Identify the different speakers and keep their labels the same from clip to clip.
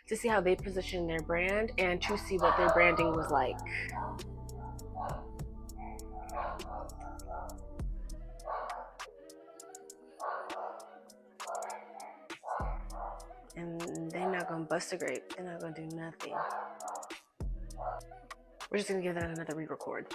Speaker 1: to see how they position their brand and to see what their branding was like. And they're not gonna bust a grape. They're not gonna do nothing. We're just gonna give that another re-record.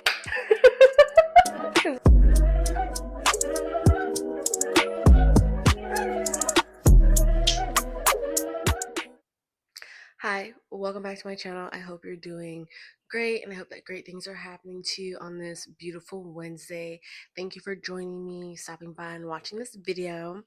Speaker 1: Hi, welcome back to my channel. I hope you're doing great, and I hope that great things are happening to you on this beautiful Wednesday. Thank you for joining me, stopping by and watching this video.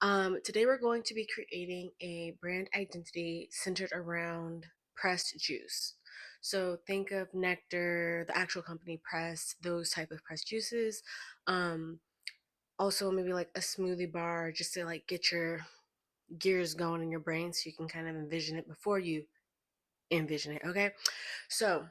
Speaker 1: Today we're going to be creating a brand identity centered around pressed juice. So think of nectar, the actual company pressed, those type of pressed juices. Also maybe like a smoothie bar, just to like get your gears going in your brain so you can kind of envision it before you envision it. Okay, so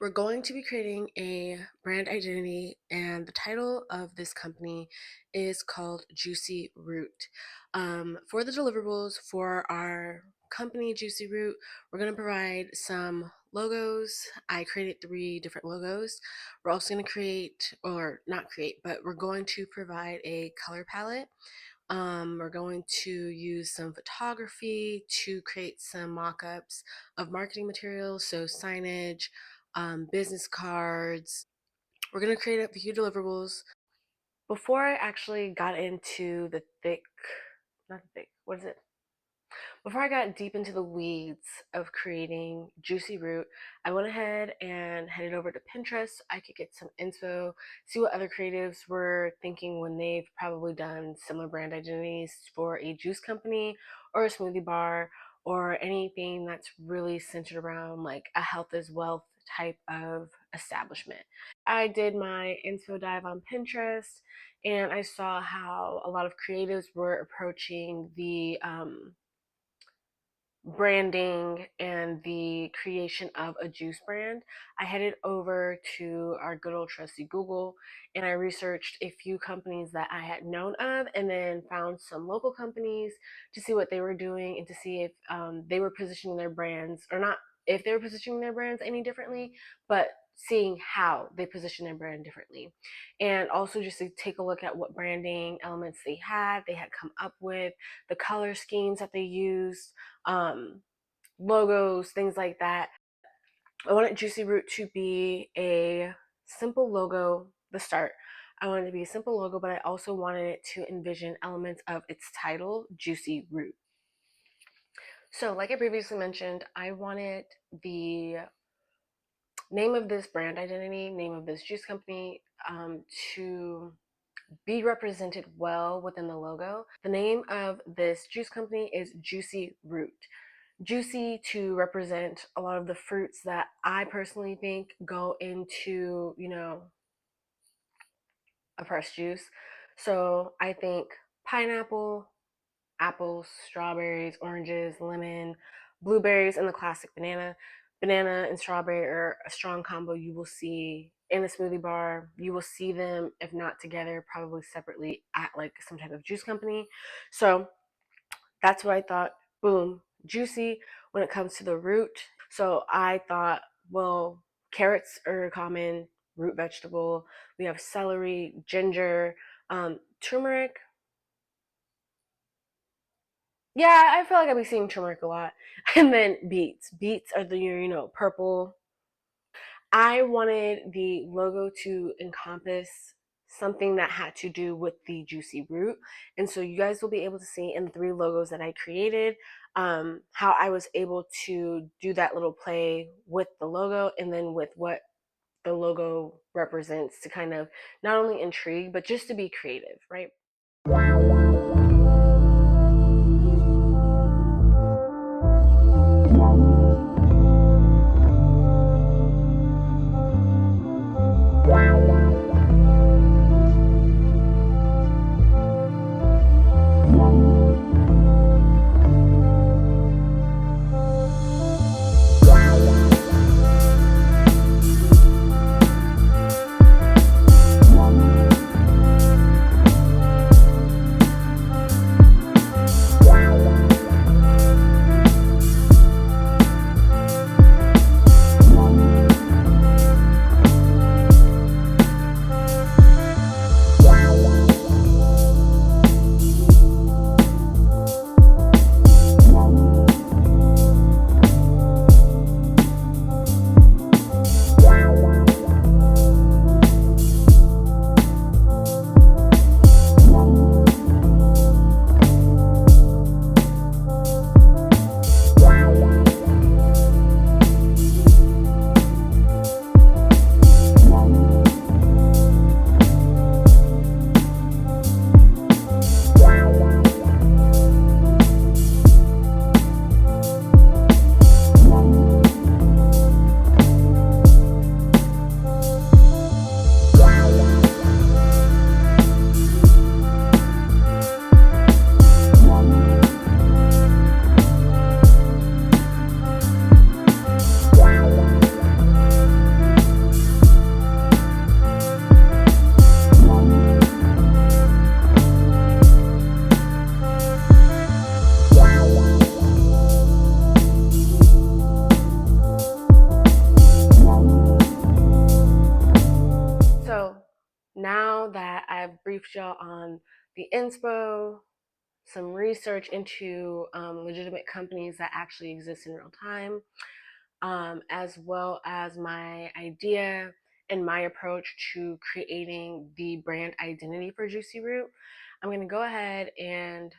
Speaker 1: we're going to be creating a brand identity, and the title of this company is called Juicy Root. For the deliverables for our company Juicy Root, we're going to provide some logos. I created 3 different logos. We're also going to create, or not create, but we're going to provide a color palette. We're going to use some photography to create some mock-ups of marketing materials, so signage, business cards. We're going to create a few deliverables. Before I actually got into the before I got deep into the weeds of creating Juicy Root, I went ahead and headed over to Pinterest so I could get some info, see what other creatives were thinking when they've probably done similar brand identities for a juice company or a smoothie bar or anything that's really centered around like a health is wealth type of establishment. I did my info dive on Pinterest, and I saw how a lot of creatives were approaching the branding and the creation of a juice brand. I headed over to our good old trusty Google, and I researched a few companies that I had known of, and then found some local companies to see what they were doing and to see if they were positioning their brands, or not if they were positioning their brands any differently, but seeing how they position their brand differently. And also just to take a look at what branding elements they had come up with, the color schemes that they used, logos, things like that. I wanted Juicy Root to be a simple logo, the start. I wanted it to be a simple logo, but I also wanted it to envision elements of its title, Juicy Root. So like I previously mentioned, I wanted the name of this brand identity, name of this juice company, to be represented well within the logo. The name of this juice company is Juicy Root. Juicy to represent a lot of the fruits that I personally think go into, a pressed juice. So I think pineapple, apples, strawberries, oranges, lemon, blueberries, and the classic banana. Banana and strawberry are a strong combo you will see in a smoothie bar. You will see them, if not together, probably separately at like some type of juice company. So that's what I thought. Boom, juicy when it comes to the root. So I thought, well, carrots are a common root vegetable. We have celery, ginger, turmeric. Yeah, I feel like I've been seeing turmeric a lot. And then beets. Beets are the purple. I wanted the logo to encompass something that had to do with the Juicy Root. And so you guys will be able to see in the 3 logos that I created how I was able to do that little play with the logo and then with what the logo represents, to kind of not only intrigue, but just to be creative, right? briefed y'all on the inspo, some research into legitimate companies that actually exist in real time, as well as my idea and my approach to creating the brand identity for Juicy Root. I'm going to go ahead and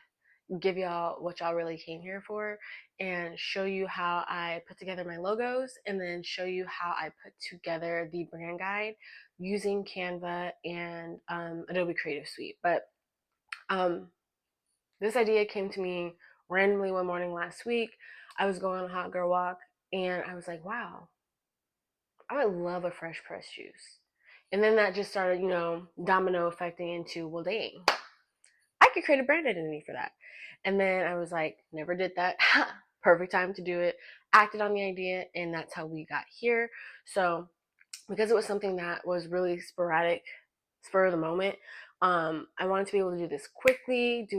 Speaker 1: give y'all what y'all really came here for and show you how I put together my logos, and then show you how I put together the brand guide using Canva and Adobe Creative Suite. But this idea came to me randomly one morning last week. I was going on a hot girl walk and I was like, wow, I would love a fresh pressed juice. And then that just started, domino affecting into, well, dang, I could create a brand identity for that. And then I was like, never did that. Perfect time to do it. Acted on the idea, and that's how we got here. So because it was something that was really sporadic, spur of the moment, I wanted to be able to do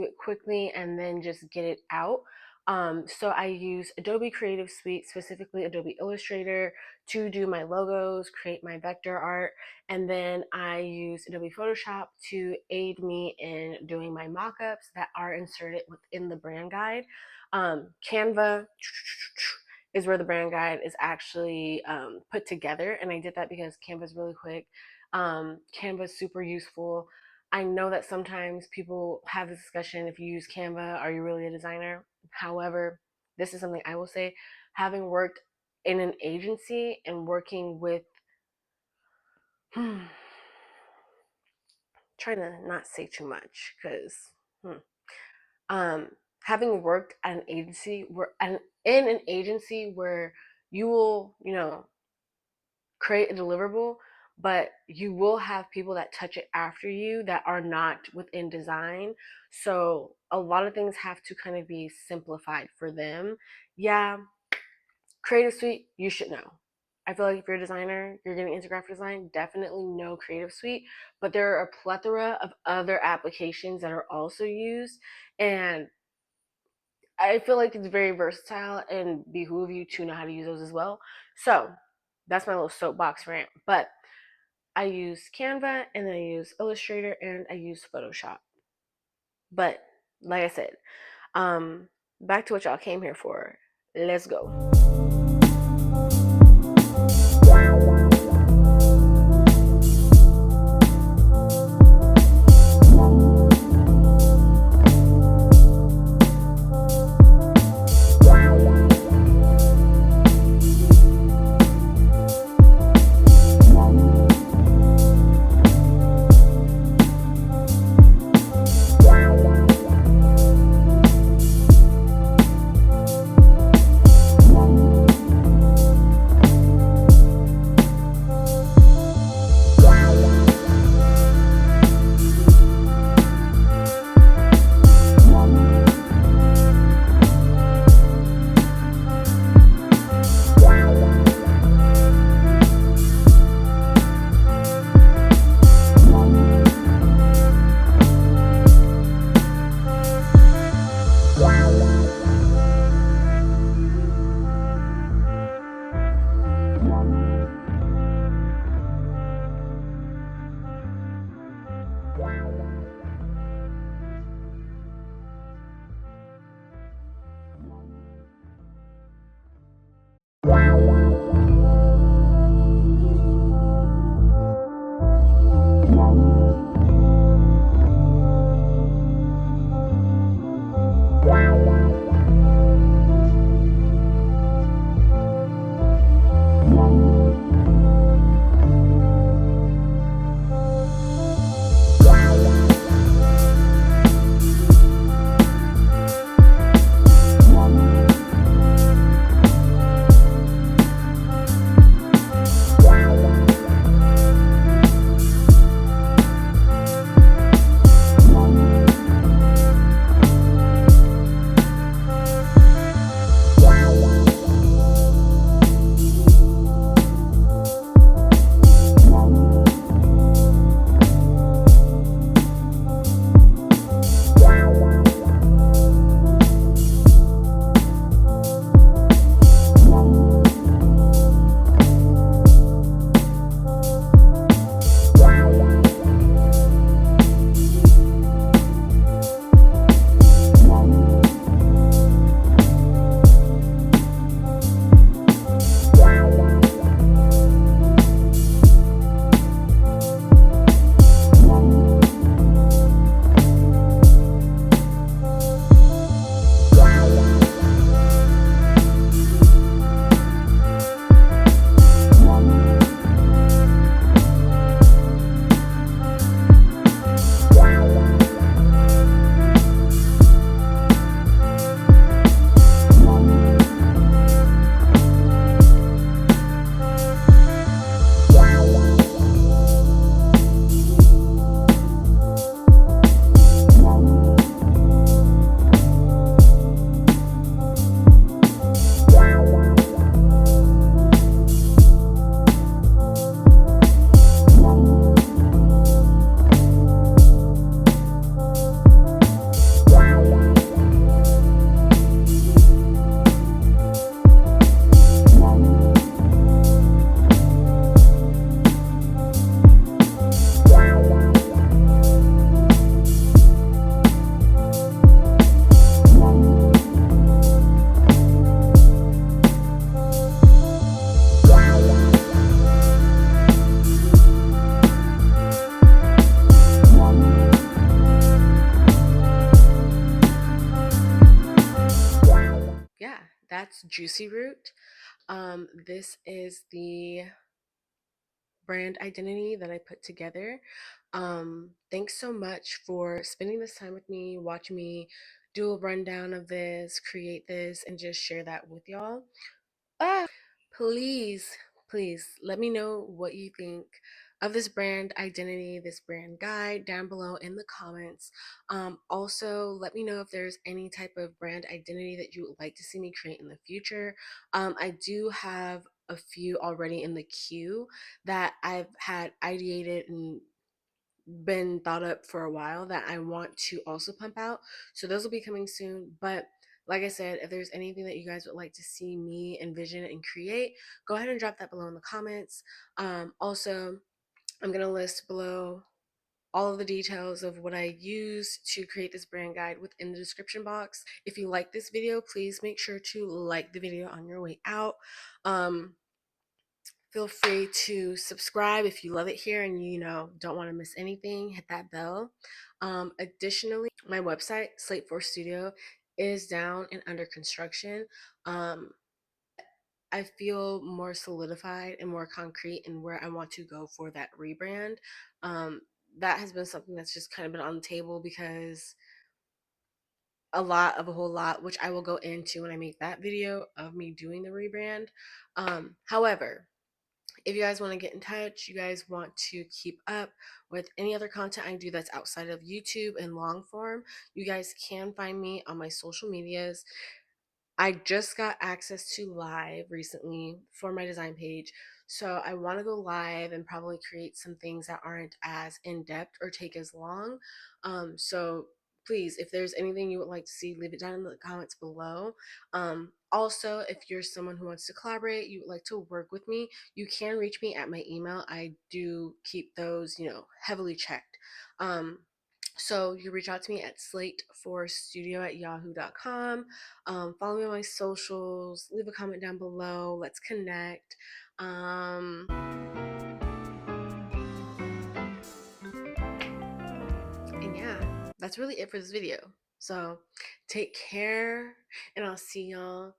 Speaker 1: it quickly, and then just get it out. So I use Adobe Creative Suite, specifically Adobe Illustrator, to do my logos, create my vector art, and then I use Adobe Photoshop to aid me in doing my mockups that are inserted within the brand guide. Canva is where the brand guide is actually put together, and I did that because Canva is really quick. Canva is super useful. I know that sometimes people have this discussion, if you use Canva, are you really a designer? However, this is something I will say, having worked in an agency and working with, trying to not say too much, because having worked at an agency in an agency where you will, create a deliverable, but you will have people that touch it after you that are not within design. So a lot of things have to kind of be simplified for them. Yeah, Creative Suite, you should know. I feel like if you're a designer, you're getting into graphic design, definitely know Creative Suite, but there are a plethora of other applications that are also used, and I feel like it's very versatile and behoove you to know how to use those as well. So that's my little soapbox rant. But I use Canva, and then I use Illustrator, and I use Photoshop. But like I said, back to what y'all came here for. Let's go. juicy root. This is the brand identity that I put together. Thanks so much for spending this time with me, watching me do a rundown of this, create this, and just share that with y'all. Please, please let me know what you think of this brand identity, this brand guide down below in the comments. Also, let me know if there's any type of brand identity that you would like to see me create in the future. I do have a few already in the queue that I've had ideated and been thought up for a while that I want to also pump out. So those will be coming soon. But like I said, if there's anything that you guys would like to see me envision and create, go ahead and drop that below in the comments. Also, I'm going to list below all of the details of what I use to create this brand guide within the description box. If you like this video, please make sure to like the video on your way out. Feel free to subscribe if you love it here and don't want to miss anything. Hit that bell. Additionally, my website Slate 4 Studio is down and under construction. I feel more solidified and more concrete in where I want to go for that rebrand. That has been something that's just kind of been on the table because a whole lot, which I will go into when I make that video of me doing the rebrand. However, if you guys want to get in touch, you guys want to keep up with any other content I do that's outside of YouTube and long form, you guys can find me on my social medias. I just got access to live recently for my design page. So I want to go live and probably create some things that aren't as in depth or take as long. So please, if there's anything you would like to see, leave it down in the comments below. Also, if you're someone who wants to collaborate, you would like to work with me, you can reach me at my email. I do keep those, heavily checked. So you reach out to me at slate4studio@yahoo.com. Follow me on my socials. Leave a comment down below. Let's connect. And yeah, that's really it for this video. So take care, and I'll see y'all